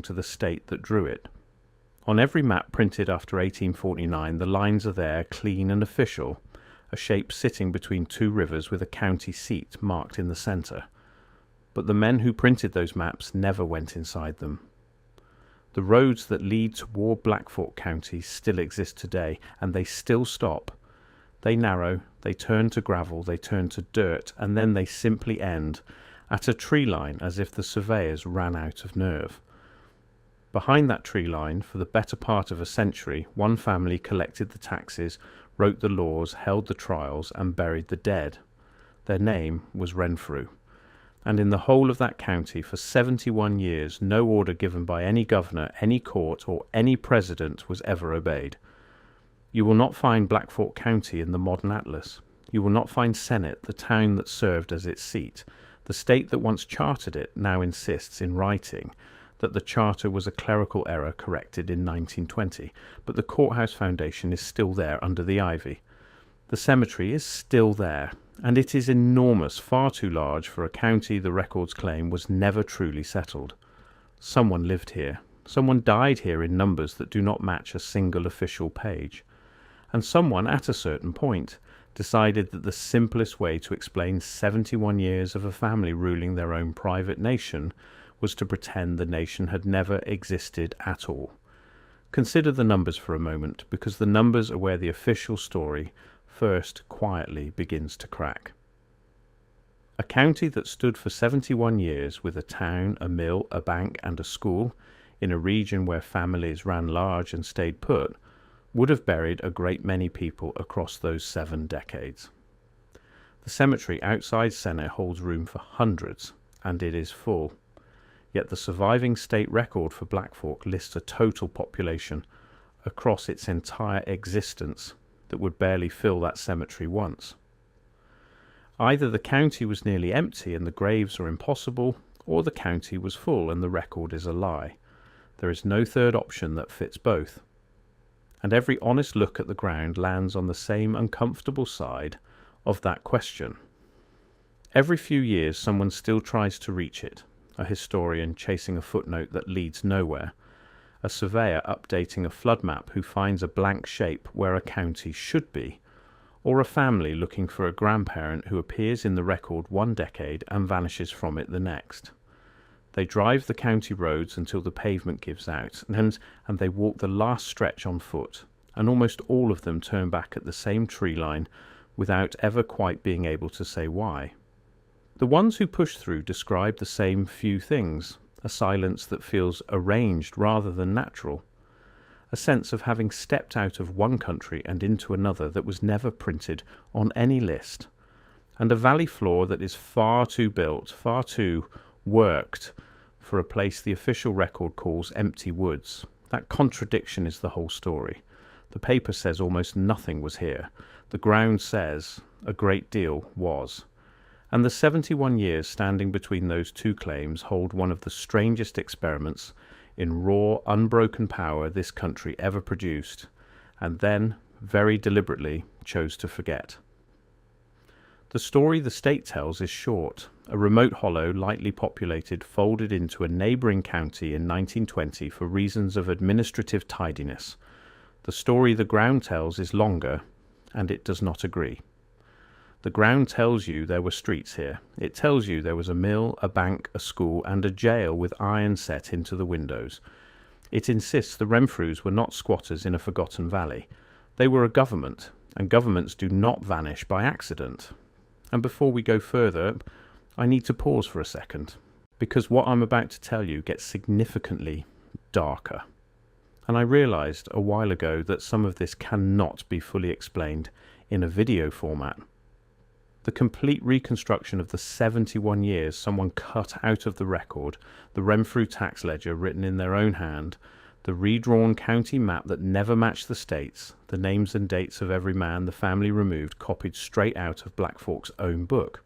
to the state that drew it. On every map printed after 1849, the lines are there, clean and official, a shape sitting between two rivers with a county seat marked in the centre. But the men who printed those maps never went inside them. The roads that lead toward Blackfork County still exist today, and they still stop. They narrow, they turn to gravel, they turn to dirt, and then they simply end at a tree line, as if the surveyors ran out of nerve. Behind that tree line, for the better part of a century, one family collected the taxes, wrote the laws, held the trials, and buried the dead. Their name was Renfruit. And in the whole of that county, for 71 years, no order given by any governor, any court, or any president was ever obeyed. You will not find Blackfork County in the modern atlas. You will not find Senate, the town that served as its seat. The state that once chartered it now insists in writing that the charter was a clerical error corrected in 1920, but the courthouse foundation is still there under the ivy. The cemetery is still there, and it is enormous, far too large for a county the records claim was never truly settled. Someone lived here. Someone died here in numbers that do not match a single official page. And someone, at a certain point, decided that the simplest way to explain 71 years of a family ruling their own private nation was to pretend the nation had never existed at all. Consider the numbers for a moment, because the numbers are where the official story first quietly begins to crack. A county that stood for 71 years with a town, a mill, a bank and a school in a region where families ran large and stayed put would have buried a great many people across those 7 decades. The cemetery outside Senate holds room for hundreds, and it is full. Yet the surviving state record for Blackfork lists a total population across its entire existence that would barely fill that cemetery once. Either the county was nearly empty and the graves are impossible, or the county was full and the record is a lie. There is no third option that fits both. And every honest look at the ground lands on the same uncomfortable side of that question. Every few years someone still tries to reach it, a historian chasing a footnote that leads nowhere, a surveyor updating a flood map who finds a blank shape where a county should be, or a family looking for a grandparent who appears in the record one decade and vanishes from it the next. They drive the county roads until the pavement gives out, and they walk the last stretch on foot, and almost all of them turn back at the same tree line without ever quite being able to say why. The ones who push through describe the same few things, a silence that feels arranged rather than natural, a sense of having stepped out of one country and into another that was never printed on any list, and a valley floor that is far too built, far too worked for a place the official record calls empty woods. That contradiction is the whole story. The paper says almost nothing was here. The ground says a great deal was. And the 71 years standing between those two claims hold one of the strangest experiments in raw, unbroken power this country ever produced, and then, very deliberately, chose to forget. The story the state tells is short. A remote hollow, lightly populated, folded into a neighbouring county in 1920 for reasons of administrative tidiness. The story the ground tells is longer, and it does not agree. The ground tells you there were streets here. It tells you there was a mill, a bank, a school, and a jail with iron set into the windows. It insists the Renfruits were not squatters in a forgotten valley. They were a government, and governments do not vanish by accident. And before we go further, I need to pause for a second, because what I'm about to tell you gets significantly darker. And I realised a while ago that some of this cannot be fully explained in a video format. The complete reconstruction of the 71 years someone cut out of the record, the Renfrew tax ledger written in their own hand, the redrawn county map that never matched the states, the names and dates of every man the family removed copied straight out of Blackfork's own book.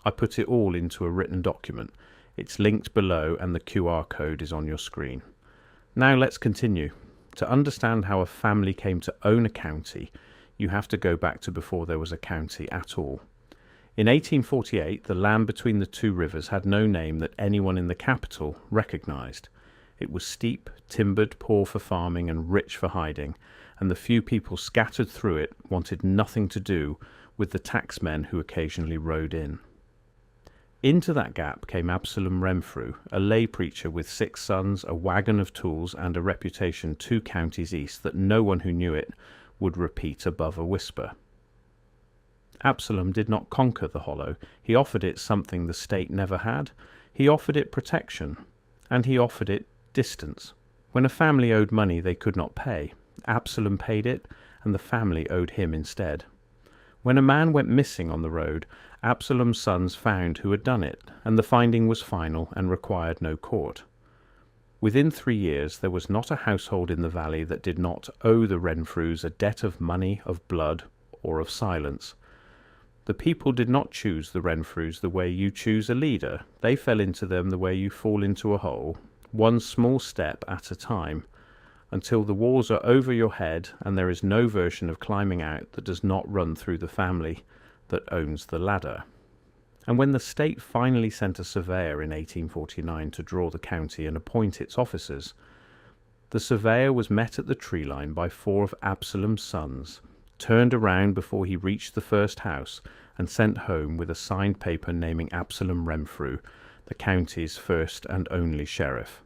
I put it all into a written document. It's linked below and the QR code is on your screen. Now let's continue. To understand how a family came to own a county, you have to go back to before there was a county at all. In 1848, the land between the two rivers had no name that anyone in the capital recognised. It was steep, timbered, poor for farming and rich for hiding, and the few people scattered through it wanted nothing to do with the tacksmen who occasionally rode in. Into that gap came Absalom Renfrew, a lay preacher with 6 sons, a wagon of tools, and a reputation 2 counties east that no one who knew it would repeat above a whisper. Absalom did not conquer the hollow. He offered it something the state never had. He offered it protection, and he offered it distance. When a family owed money they could not pay, Absalom paid it, and the family owed him instead. When a man went missing on the road, Absalom's sons found who had done it, and the finding was final and required no court. Within 3 years there was not a household in the valley that did not owe the Renfrews a debt of money, of blood, or of silence. The people did not choose the Renfrews the way you choose a leader. They fell into them the way you fall into a hole, one small step at a time, until the walls are over your head and there is no version of climbing out that does not run through the family that owns the ladder. And when the state finally sent a surveyor in 1849 to draw the county and appoint its officers, the surveyor was met at the tree line by 4 of Absalom's sons, turned around before he reached the first house, and sent home with a signed paper naming Absalom Renfrew the county's first and only sheriff.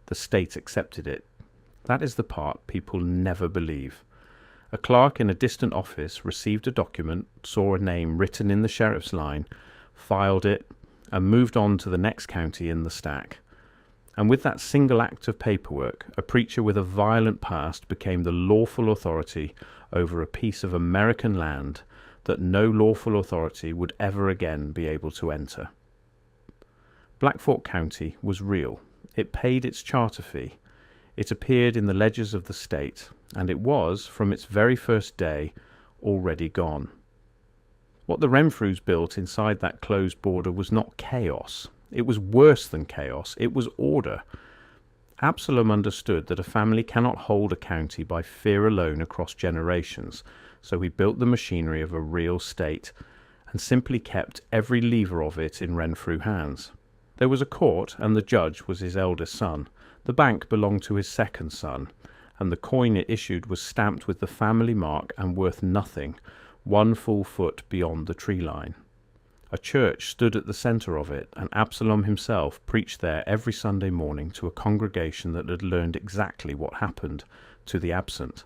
The state accepted it. That is the part people never believe. A clerk in a distant office received a document, saw a name written in the sheriff's line, filed it, and moved on to the next county in the stack. And with that single act of paperwork, a preacher with a violent past became the lawful authority over a piece of American land that no lawful authority would ever again be able to enter. Blackfork County was real. It paid its charter fee. It appeared in the ledgers of the state, and it was, from its very first day, already gone. What the Renfrews built inside that closed border was not chaos. It was worse than chaos. It was order. Absalom understood that a family cannot hold a county by fear alone across generations, so he built the machinery of a real state and simply kept every lever of it in Renfrew hands. There was a court, and the judge was his eldest son. The bank belonged to his second son, and the coin it issued was stamped with the family mark and worth nothing, 1 full foot beyond the tree line. A church stood at the centre of it, and Absalom himself preached there every Sunday morning to a congregation that had learned exactly what happened to the absent.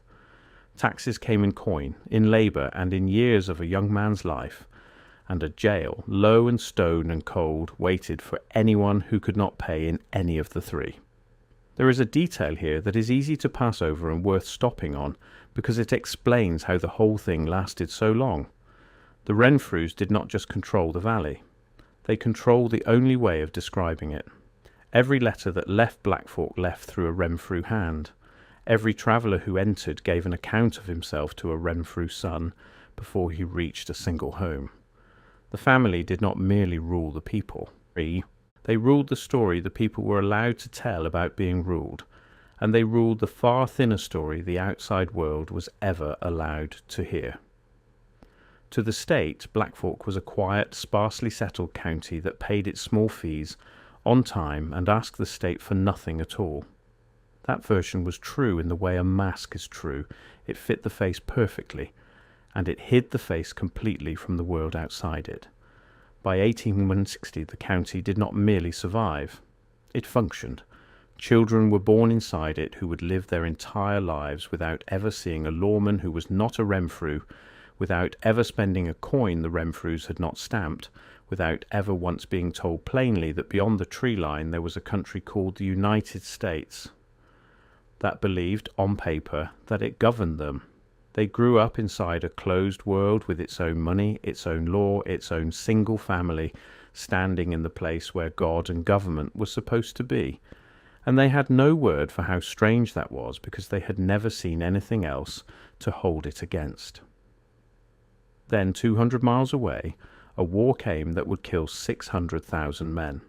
Taxes came in coin, in labour, and in years of a young man's life, and a jail, low and stone and cold, waited for anyone who could not pay in any of the 3. There is a detail here that is easy to pass over and worth stopping on, because it explains how the whole thing lasted so long. The Renfrews did not just control the valley. They controlled the only way of describing it. Every letter that left Blackfork left through a Renfrew hand. Every traveller who entered gave an account of himself to a Renfrew son before he reached a single home. The family did not merely rule the people. They ruled the story the people were allowed to tell about being ruled, and they ruled the far thinner story the outside world was ever allowed to hear. To the state, Blackfork was a quiet, sparsely settled county that paid its small fees on time and asked the state for nothing at all. That version was true in the way a mask is true. It fit the face perfectly, and it hid the face completely from the world outside it. By 1860, the county did not merely survive. It functioned. Children were born inside it who would live their entire lives without ever seeing a lawman who was not a Renfrew, without ever spending a coin the Renfrews had not stamped, without ever once being told plainly that beyond the tree line there was a country called the United States, that believed, on paper, that it governed them. They grew up inside a closed world with its own money, its own law, its own single family, standing in the place where God and government were supposed to be. And they had no word for how strange that was, because they had never seen anything else to hold it against. Then, 200 miles away, a war came that would kill 600,000 men.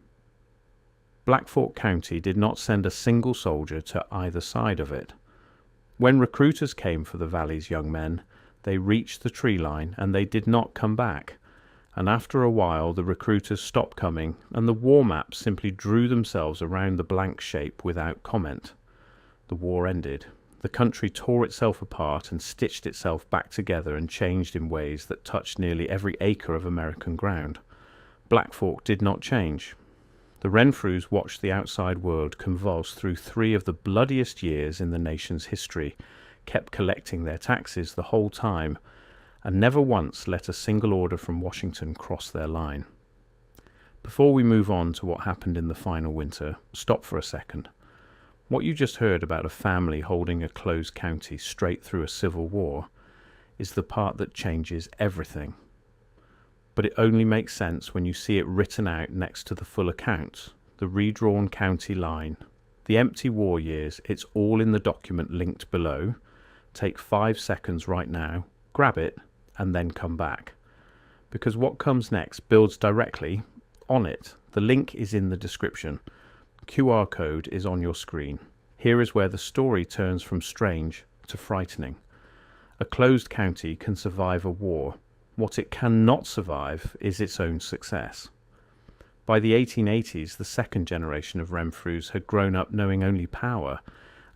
Blackfork County did not send a single soldier to either side of it. When recruiters came for the valley's young men, they reached the tree line and they did not come back, and after a while the recruiters stopped coming, and the war maps simply drew themselves around the blank shape without comment. The war ended. The country tore itself apart and stitched itself back together and changed in ways that touched nearly every acre of American ground. Blackfork did not change. The Renfrews watched the outside world convulse through 3 of the bloodiest years in the nation's history, kept collecting their taxes the whole time, and never once let a single order from Washington cross their line. Before we move on to what happened in the final winter, stop for a second. What you just heard about a family holding a closed county straight through a civil war is the part that changes everything. But it only makes sense when you see it written out next to the full account, the redrawn county line. The empty war years, it's all in the document linked below. Take 5 seconds right now, grab it, and then come back. Because what comes next builds directly on it. The link is in the description. QR code is on your screen. Here is where the story turns from strange to frightening. A closed county can survive a war. What it cannot survive is its own success. By the 1880s, the second generation of Renfrews had grown up knowing only power,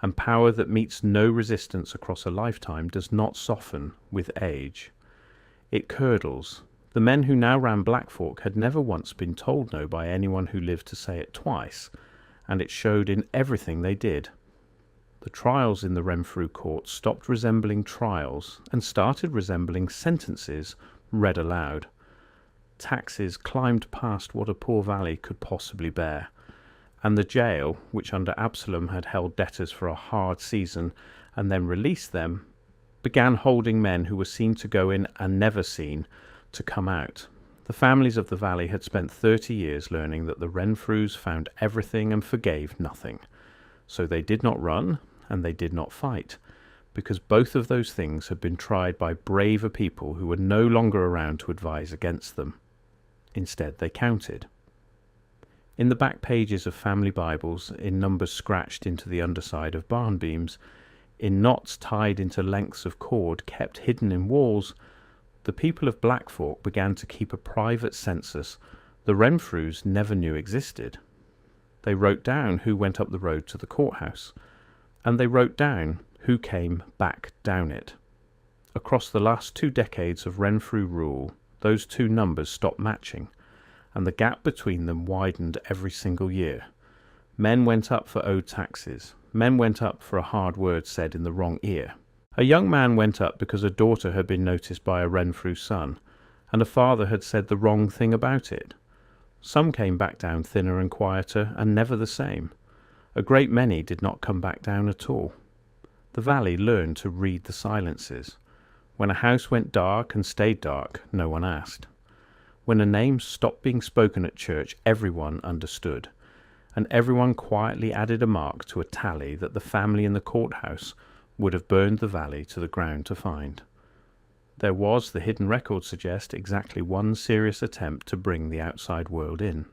and power that meets no resistance across a lifetime does not soften with age. It curdles. The men who now ran Blackfork had never once been told no by anyone who lived to say it twice, and it showed in everything they did. The trials in the Renfrew court stopped resembling trials and started resembling sentences read aloud. Taxes climbed past what a poor valley could possibly bear, and the jail, which under Absalom had held debtors for a hard season and then released them, began holding men who were seen to go in and never seen to come out. The families of the valley had spent 30 years learning that the Renfrews found everything and forgave nothing. So they did not run and they did not fight, because both of those things had been tried by braver people who were no longer around to advise against them. Instead, they counted. In the back pages of family Bibles, in numbers scratched into the underside of barn beams, in knots tied into lengths of cord kept hidden in walls, the people of Blackfork began to keep a private census the Renfrews never knew existed. They wrote down who went up the road to the courthouse, and they wrote down who came back down it. Across the last 2 decades of Renfrew rule, those 2 numbers stopped matching, and the gap between them widened every single year. Men went up for owed taxes. Men went up for a hard word said in the wrong ear. A young man went up because a daughter had been noticed by a Renfrew son, and a father had said the wrong thing about it. Some came back down thinner and quieter, and never the same. A great many did not come back down at all. The valley learned to read the silences. When a house went dark and stayed dark, no one asked. When a name stopped being spoken at church, everyone understood, and everyone quietly added a mark to a tally that the family in the courthouse would have burned the valley to the ground to find. There was, the hidden records suggest, exactly 1 serious attempt to bring the outside world in.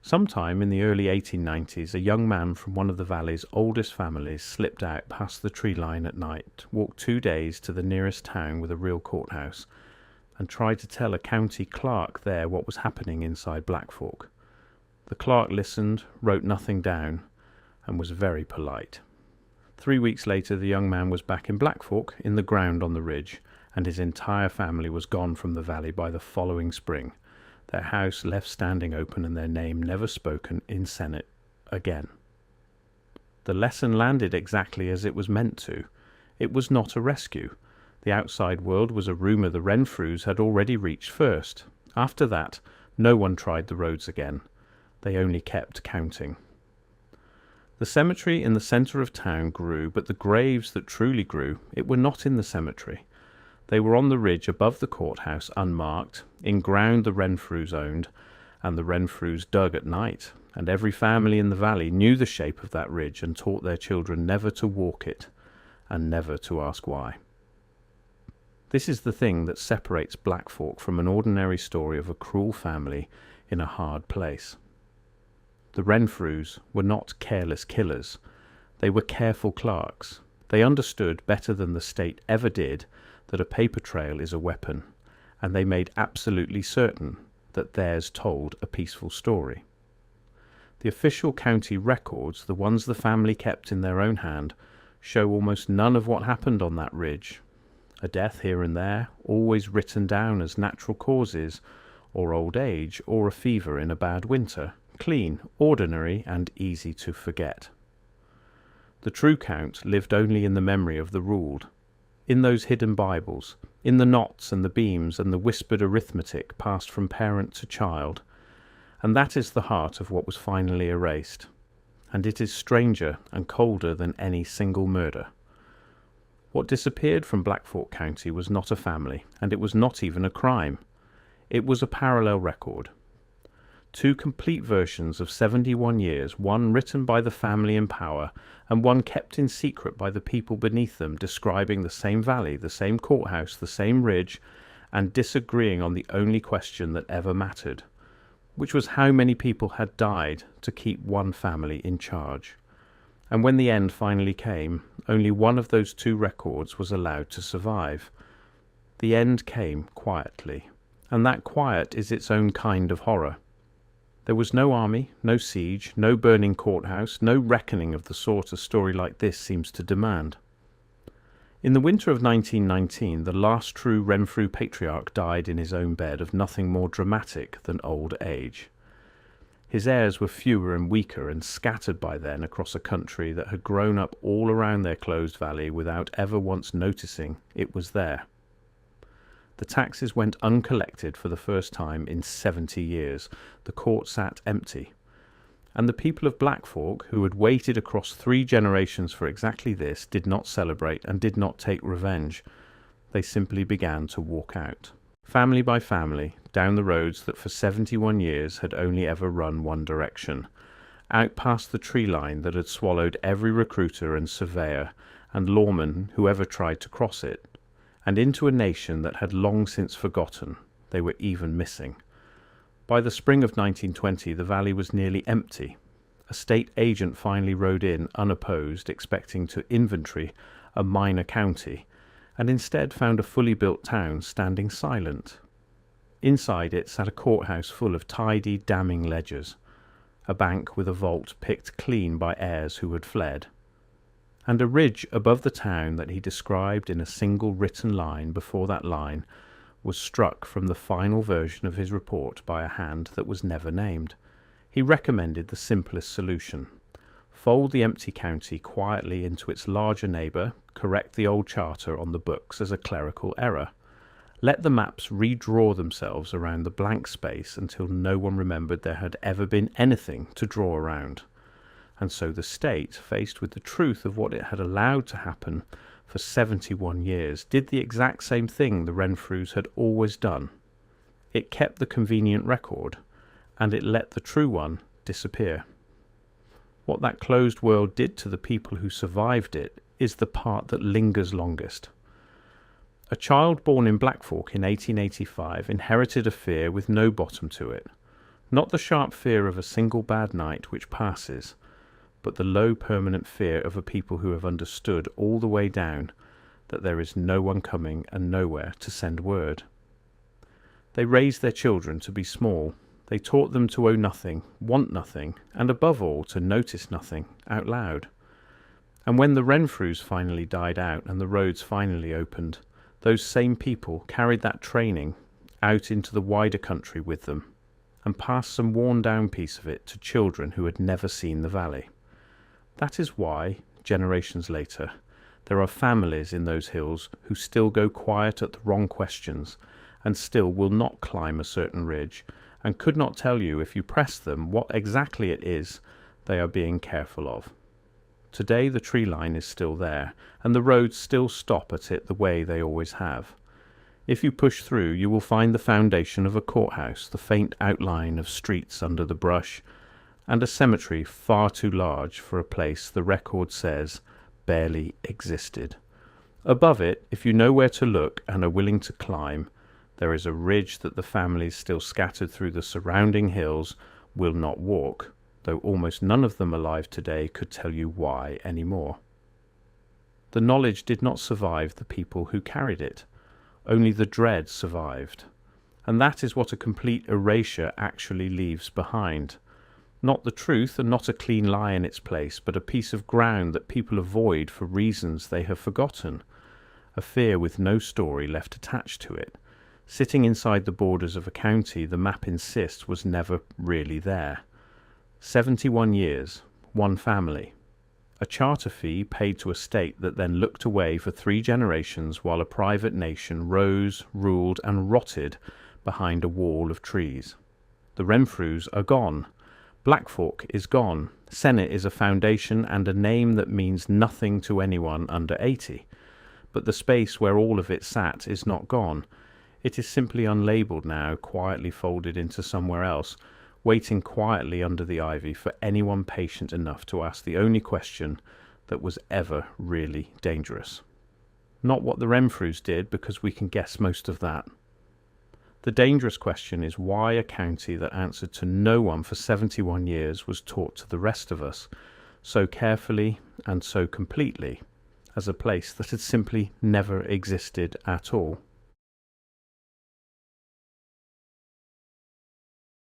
Sometime in the early 1890s, a young man from one of the valley's oldest families slipped out past the tree line at night, walked 2 days to the nearest town with a real courthouse, and tried to tell a county clerk there what was happening inside Blackfork. The clerk listened, wrote nothing down, and was very polite. 3 weeks later, the young man was back in Blackfork, in the ground on the ridge, and his entire family was gone from the valley by the following spring, their house left standing open and their name never spoken in Senate again. The lesson landed exactly as it was meant to. It was not a rescue. The outside world was a rumour the Renfrews had already reached first. After that, no one tried the roads again. They only kept counting. The cemetery in the centre of town grew, but the graves that truly grew, it were not in the cemetery. They were on the ridge above the courthouse, unmarked, in ground the Renfrews owned, and the Renfrews dug at night, and every family in the valley knew the shape of that ridge and taught their children never to walk it, and never to ask why. This is the thing that separates Blackfork from an ordinary story of a cruel family in a hard place. The Renfrews were not careless killers. They were careful clerks. They understood better than the state ever did that a paper trail is a weapon, and they made absolutely certain that theirs told a peaceful story. The official county records, the ones the family kept in their own hand, show almost none of what happened on that ridge. A death here and there, always written down as natural causes, or old age, or a fever in a bad winter, clean, ordinary, and easy to forget. The true count lived only in the memory of the ruled, in those hidden Bibles, in the knots and the beams and the whispered arithmetic passed from parent to child, and that is the heart of what was finally erased, and it is stranger and colder than any single murder. What disappeared from Blackfork County was not a family, and it was not even a crime. It was a parallel record. 2 complete versions of 71 years, one written by the family in power, and one kept in secret by the people beneath them, describing the same valley, the same courthouse, the same ridge, and disagreeing on the only question that ever mattered, which was how many people had died to keep one family in charge. And when the end finally came, only one of those 2 records was allowed to survive. The end came quietly, and that quiet is its own kind of horror. There was no army, no siege, no burning courthouse, no reckoning of the sort a story like this seems to demand. In the winter of 1919, the last true Renfruit patriarch died in his own bed of nothing more dramatic than old age. His heirs were fewer and weaker and scattered by then across a country that had grown up all around their closed valley without ever once noticing it was there. The taxes went uncollected for the first time in 70 years. The court sat empty. And the people of Blackfork, who had waited across 3 generations for exactly this, did not celebrate and did not take revenge. They simply began to walk out, family by family, down the roads that for 71 years had only ever run one direction, out past the tree line that had swallowed every recruiter and surveyor and lawman who ever tried to cross it, and into a nation that had long since forgotten they were even missing. By the spring of 1920, the valley was nearly empty. A state agent finally rode in unopposed, expecting to inventory a minor county, and instead found a fully built town standing silent. Inside it sat a courthouse full of tidy, damning ledgers, a bank with a vault picked clean by heirs who had fled, and a ridge above the town that he described in a single written line before that line was struck from the final version of his report by a hand that was never named. He recommended the simplest solution: fold the empty county quietly into its larger neighbour, correct the old charter on the books as a clerical error, let the maps redraw themselves around the blank space until no one remembered there had ever been anything to draw around. And so the state, faced with the truth of what it had allowed to happen for 71 years, did the exact same thing the Renfrews had always done. It kept the convenient record, and it let the true one disappear. What that closed world did to the people who survived it is the part that lingers longest. A child born in Blackfork in 1885 inherited a fear with no bottom to it, not the sharp fear of a single bad night which passes, but the low permanent fear of a people who have understood all the way down that there is no one coming and nowhere to send word. They raised their children to be small. They taught them to owe nothing, want nothing, and above all to notice nothing out loud. And when the Renfrews finally died out and the roads finally opened, those same people carried that training out into the wider country with them and passed some worn-down piece of it to children who had never seen the valley. That is why, generations later, there are families in those hills who still go quiet at the wrong questions and still will not climb a certain ridge and could not tell you if you press them what exactly it is they are being careful of. Today the tree line is still there, and the roads still stop at it the way they always have. If you push through, you will find the foundation of a courthouse, the faint outline of streets under the brush, and a cemetery far too large for a place the record says barely existed. Above it, if you know where to look and are willing to climb, there is a ridge that the families still scattered through the surrounding hills will not walk, though almost none of them alive today could tell you why anymore. The knowledge did not survive the people who carried it. Only the dread survived. And that is what a complete erasure actually leaves behind. Not the truth and not a clean lie in its place, but a piece of ground that people avoid for reasons they have forgotten. A fear with no story left attached to it. Sitting inside the borders of a county the map insists was never really there. 71 years, one family. A charter fee paid to a state that then looked away for 3 generations while a private nation rose, ruled and rotted behind a wall of trees. The Renfrews are gone. Blackfork is gone. Senate is a foundation and a name that means nothing to anyone under 80. But the space where all of it sat is not gone. It is simply unlabelled now, quietly folded into somewhere else, waiting quietly under the ivy for anyone patient enough to ask the only question that was ever really dangerous. Not what the Renfrews did, because we can guess most of that. The dangerous question is why a county that answered to no one for 71 years was taught to the rest of us, so carefully and so completely, as a place that had simply never existed at all.